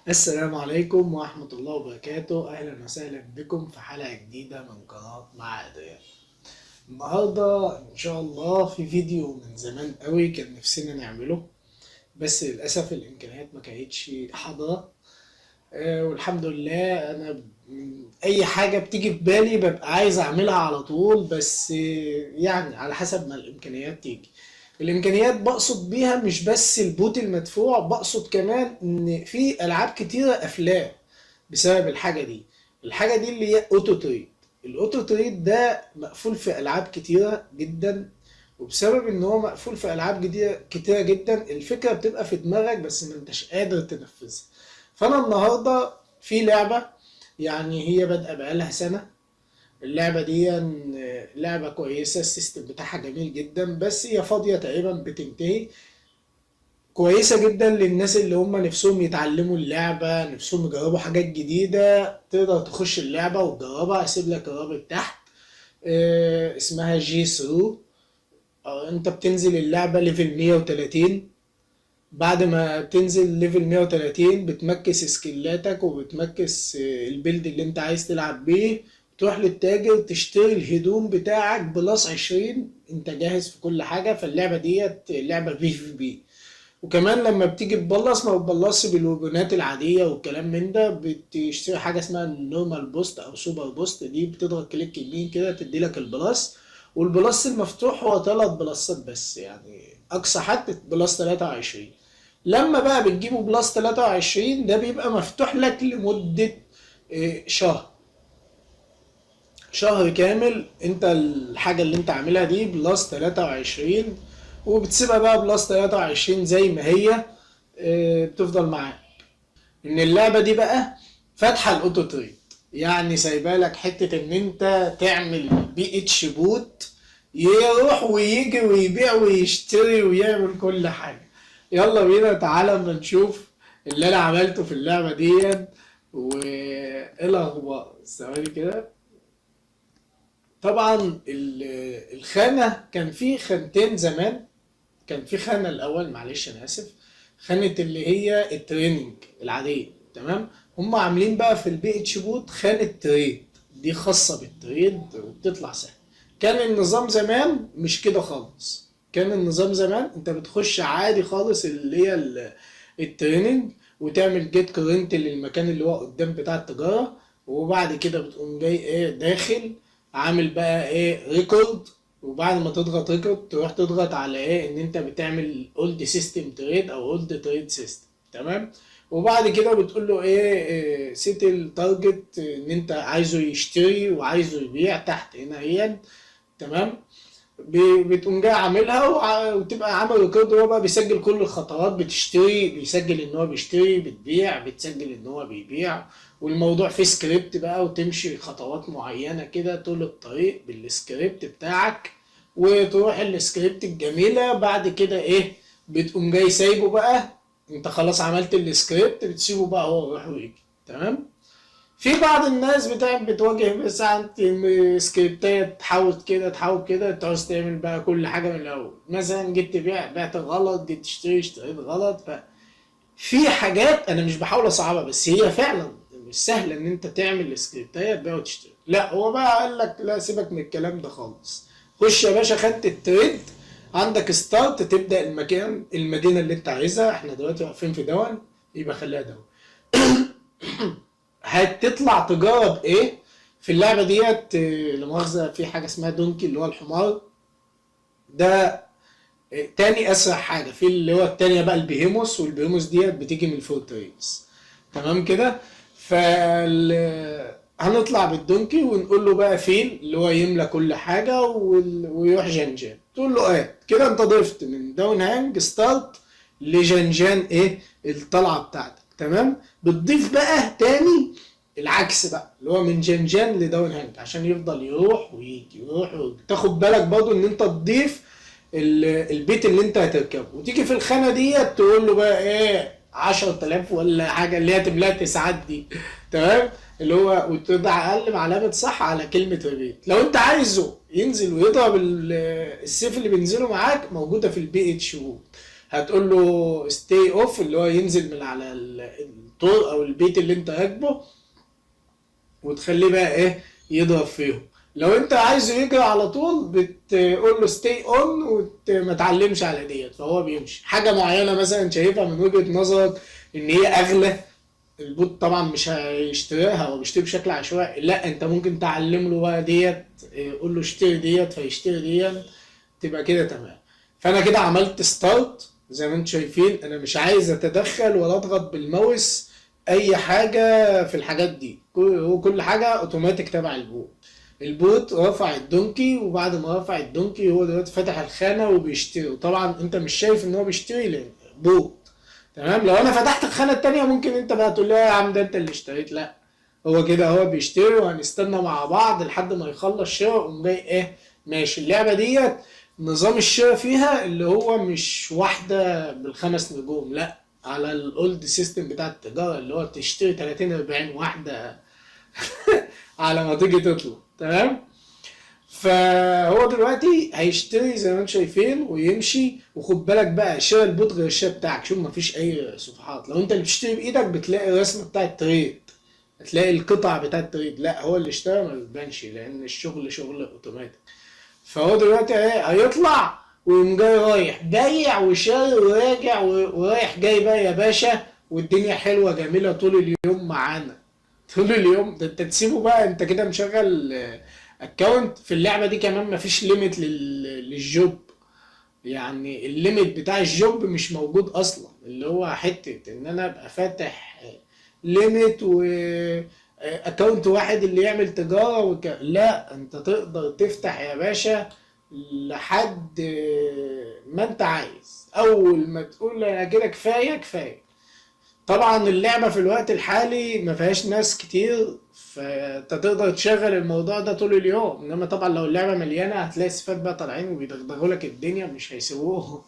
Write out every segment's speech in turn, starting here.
السلام عليكم ورحمة الله وبركاته. أهلا وسهلا بكم في حلقة جديدة من قناة مع أدريان. النهاردة إن شاء الله في فيديو من زمان قوي كان نفسنا نعمله، بس للأسف الإمكانيات ما كانتش حاضرة. والحمد لله أنا أي حاجة بتيجي في بالي ببقى عايز أعملها على طول، بس يعني على حسب ما الإمكانيات تيجي. الإمكانيات بقصد بيها مش بس البوت المدفوع، بقصد كمان إن في ألعاب كتيرة قافلاه بسبب الحاجة دي. الحاجة دي اللي هي أوتو تريد. الأوتو تريد ده مقفول في ألعاب كتيرة جدا، وبسبب ان هو مقفول في العاب جديده كتيره جدا الفكره بتبقى في دماغك بس ما انتش قادر تنفذها. فانا النهارده في لعبه، يعني هي بادئه بقالها سنه. اللعبه دي لعبه كويسه، السيستم بتاعها جميل جدا، بس هي فاضيه تقريبا بتنتهي. كويسه جدا للناس اللي هم نفسهم يتعلموا اللعبه، نفسهم يجربوا حاجات جديده. تقدر تخش اللعبه وتجربها، اسيب لك الرابط تحت. اسمها جي ثرو. انت بتنزل اللعبة ليفل 130. بعد ما بتنزل ليفل 130 بتمكس سكيلاتك وبتمكس البيلد اللي انت عايز تلعب بيه. تروح للتاجر تشتري الهدوم بتاعك بلس 20، انت جاهز في كل حاجة. فاللعبة ديت لعبة في بي. وكمان لما بتيجي تبلص ما بتبلصش بالوجبات العادية والكلام من ده، بتشتري حاجة اسمها نورمال بوست او سوبر بوست. دي بتضغط كليك يمين كده تدي لك البلس. والبلس المفتوح هو 3 بلسات بس، يعني اقصى حد بلس 23. لما بقى بتجيبه بلس 23 ده بيبقى مفتوح لك لمدة شهر. شهر كامل انت الحاجة اللي انت عاملها دي بلس 23، وبتسيبها بقى بلس 23 زي ما هي. بتفضل معاك. ان اللعبة دي بقى فاتحة الاوتو تريد، يعني سايبه لك حتة ان انت تعمل بي اتش بوت يروح ويجي ويبيع ويشتري ويعمل كل حاجة. يلا بينا تعالى اما نشوف اللي انا عملته في اللعبة دي وايه الاخبار. ثواني كده. طبعا الخانة كان في خانتين زمان. كان في خانة الأول، معلش أنا آسف، خانة اللي هي التريننج العادية. تمام. هم عاملين بقى في البي اتش بوت خانة تريد، دي خاصة بالتريد وبتطلع سهل. كان النظام زمان مش كده خالص. كان النظام زمان انت بتخش عادي خالص اللي هي التريننج، وتعمل جيت كورنت للمكان اللي هو قدام بتاع التجارة. وبعد كده بتقوم جاي ايه داخل عامل بقى ايه ريكورد. وبعد ما تضغط ريكورد تروح تضغط على ايه ان انت بتعمل اولد سيستم تريد او اولد تريد سيستم. تمام. وبعد كده بتقول له ايه سيت التارجت ان انت عايزه يشتري وعايزه يبيع تحت هنا هي. تمام. بتقوم جاي عاملها وتبقى عامل ريكورد. هو بقى بيسجل كل الخطوات، بتشتري بيسجل ان هو بيشتري، بتبيع بتسجل ان هو بيبيع. والموضوع فيه سكريبت بقى، وتمشي خطوات معينة كده طول الطريق بالسكريبت بتاعك. وتروح السكريبت الجميلة بعد كده ايه بتقوم جاي سايبه بقى. انت خلاص عملت السكريبت، بتسيبه بقى هو يروح ويجي. تمام. في بعض الناس بتواجه بس عند سكريبتات تحاول كده تحاول كده تعوز تعمل بقى كل حاجة من الأول. مثلا جيت تبيع بعت غلط، جيت تشتري اشتريت غلط. ففي حاجات أنا مش بحاول أصعبها، بس هي فعلا مش سهلة إن أنت تعمل سكريبتات تبيع وتشتري. لا هو بقى قال لك لا سيبك من الكلام ده خالص. خش يا باشا خدت التريد، عندك ستارت تبدأ المكان المدينة اللي أنت عايزها. احنا دلوقتي واقفين في دون، يبقى خليها دون. هتطلع تجارة بايه في اللعبة ديت. لمؤاخذة في حاجة اسمها دونكي اللي هو الحمار ده. تاني اسرع حاجة في اللي هو التانية بقى البيهيموس، والبيهيموس ديت بتيجي من الفورتريس. تمام كده. هنطلع بالدونكي ونقول له بقى فين اللي هو يملى كل حاجة ويروح جنجان. تقول له ايه كده انت ضفت من داون هانج ستارت لجنجان ايه الطلعة بتاعتك. تمام. بتضيف بقى تاني العكس بقى اللي هو من جنجان لداون هانج عشان يفضل يروح ويجي يروح ويجي. تاخد بالك برضو ان انت تضيف البيت اللي انت هتركبه، وتيجي في الخانة ديت تقول له بقى ايه 10,000 ولا حاجة اللي هي تملاها تسعات دي. تمام. اللي هو وتضع اقل علامة صح على كلمة البيت. لو انت عايزه ينزل ويضرب السيف اللي بينزله معاك موجودة في البي اتش وود. هتقول له ستي اوف اللي هو ينزل من على الطور او البيت اللي انت راكبه، وتخليه بقى ايه يضرب فيهم. لو انت عايزه يجري على طول بتقول له ستي اون وما تعلمش على ديت، فهو بيمشي. حاجه معينه مثلا شايفها من وجهه نظرك ان هي اغلى، البوت طبعا مش هيشتريها، هو بيشتري بشكل عشوائي، لا انت ممكن تعلم له بقى ديت، قول له اشتري ديت فيشتري ديت، تبقى كده تمام. فانا كده عملت ستارت زي ما انتم شايفين، انا مش عايز اتدخل ولا اضغط بالماوس اي حاجه في الحاجات دي، هو كل حاجه اوتوماتيك تبع البوت. البوت رفع الدونكي، وبعد ما رفع الدونكي هو دلوقتي فتح الخانه وبيشتري، وطبعا انت مش شايف ان هو بيشتري لان بوت. تمام. لو انا فتحت الخانه التانيه ممكن انت بقى تقول لي يا عم ده انت اللي اشتريت، لا هو كده هو بيشتري، وهنستنى مع بعض لحد ما يخلص شراء وقوم جاي ايه ماشي. اللعبه ديت نظام الشراء فيها اللي هو مش واحده بالخمس نجوم، لا على الاولد سيستم بتاع التجاره اللي هو تشتري 30 40 واحده على ما تيجي تطلع. تمام. فهو دلوقتي هيشتري زي ما انتم شايفين ويمشي. وخد بالك بقى شراء البوت غير الشراء بتاعك، شوف مفيش اي صفحات. لو انت اللي بتشتري بايدك بتلاقي الرسمه بتاع التريد، هتلاقي القطع بتاع التريد، لا هو اللي اشترى ما بيبانش لان الشغل شغل اوتوماتيك. فهو دلوقتي ايه هيطلع ويقوم جاي رايح بايع وشاري وراجع ورايح جاي بقى يا باشا، والدنيا حلوه جميله طول اليوم معانا. طول اليوم ده انت تسيبه بقى، انت كده مشغل اكونت في اللعبه دي. كمان مفيش ليميت للجوب، يعني الليميت بتاع الجوب مش موجود اصلا، اللي هو حته ان انا ابقى فاتح ليميت و اكونت واحد اللي يعمل تجاره لا انت تقدر تفتح يا باشا لحد ما انت عايز. اول ما تقول انا كده كفايه كفايه. طبعا اللعبة في الوقت الحالي ما فيهاش ناس كتير، فانت تقدر تشغل الموضوع ده طول اليوم. انما طبعا لو اللعبة مليانة هتلاقي سفات بقى طالعين وبيدغدغوا لك الدنيا مش هيسيبوه.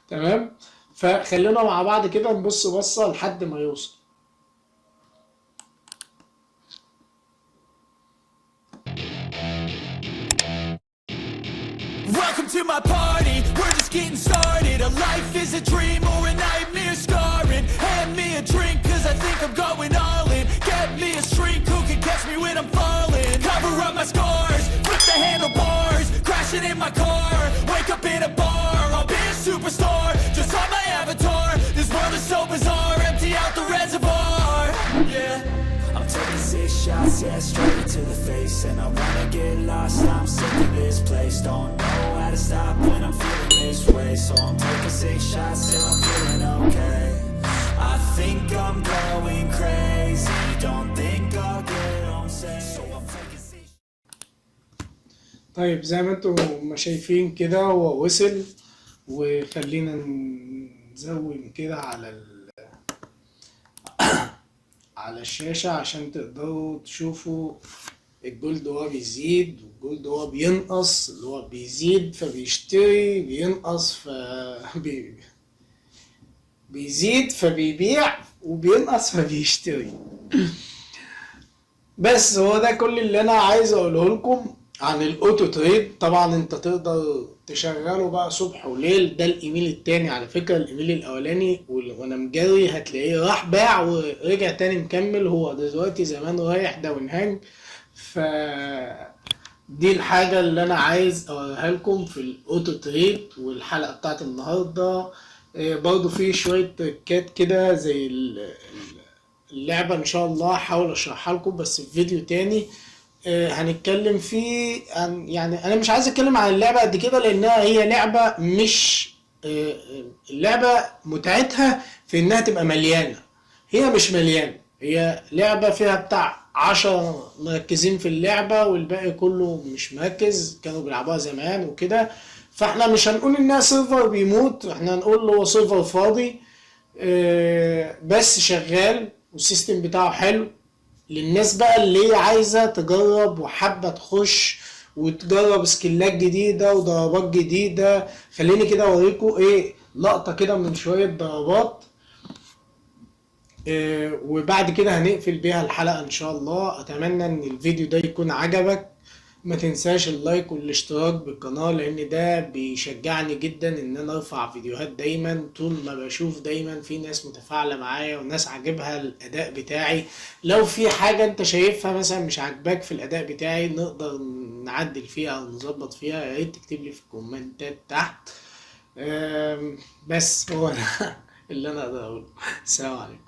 تمام. فخلينا مع بعض كده نبص بصة لحد ما يوصل. Welcome to my party, we're just getting started. A life is a dream or a nightmare scarring. Hand me a drink cause I think I'm going all in. Get me a shrink who can catch me when I'm falling. Cover up my scars, flip the handlebars. Crashing in my car, wake up in a bar. I'll be a superstar, just on my avatar. This world is so bizarre, empty out the reservoir. Yeah, I'm taking 6 shots, yeah, straight to the face. And I wanna get lost, I'm sick of this place. Don't know how to stop when I'm feeling this way. So I'm taking 6 shots till I'm feeling okay. I think I'm going crazy, don't think I'll get on safe. So I'm taking 6. طيب زي ما انتم ما شايفين كده هو وصل، وخلينا نزوم كده على الشاشة عشان تقدروا تشوفوا الجولد وهو بيزيد والجولد وهو بينقص. اللي هو بيزيد فبيشتري، بينقص بيزيد فبيبيع، وبينقص فبيشتري. بس هو ده كل اللي انا عايز اقوله لكم عن الاوتو تريد. طبعا انت تقدر تشغله بقى صبح وليل. ده الايميل التاني على فكرة، الايميل الاولاني وانا مجري هتلاقيه راح باع ورجع تاني مكمل. هو دلوقتي زمان رايح داون هانج. ف دي الحاجة اللي انا عايز اوريها لكم في الاوتو تريد. والحلقة بتاعت النهاردة برضو في شوية تريكات كده زي اللعبة ان شاء الله هحاول اشرحها لكم بس في فيديو تاني. هنتكلم فيه عن، يعني انا مش عايز اتكلم عن اللعبة قد كده لانها هي لعبة مش اللعبة متعتها في انها تبقى مليانة. هي مش مليانة، هي لعبة فيها بتاع 10 مركزين في اللعبة والباقي كله مش مركز، كانوا بيلعبوها زمان وكده. فاحنا مش هنقول انها سيرفر بيموت، احنا هنقول هو سيرفر فاضي بس شغال والسيستم بتاعه حلو للناس بقى اللي هي عايزة تجرب وحابة تخش وتجرب سكيلات جديدة وضربات جديدة. خليني كده اوريكم لقطة كده من شوية ضربات وبعد كده هنقفل بيها الحلقة ان شاء الله. اتمنى ان الفيديو ده يكون عجبك ما تنساش اللايك والاشتراك بالقناة، لان ده بيشجعني جدا ان انا ارفع فيديوهات دايما. طول ما بشوف دايما في ناس متفاعلة معايا وناس عاجبها الاداء بتاعي. لو في حاجة انت شايفها مثلا مش عاجباك في الاداء بتاعي نقدر نعدل فيها او نظبط فيها، يا ريت تكتب لي في الكومنتات تحت. بس هو ده اللي انا اقدر اقوله. السلام عليكم.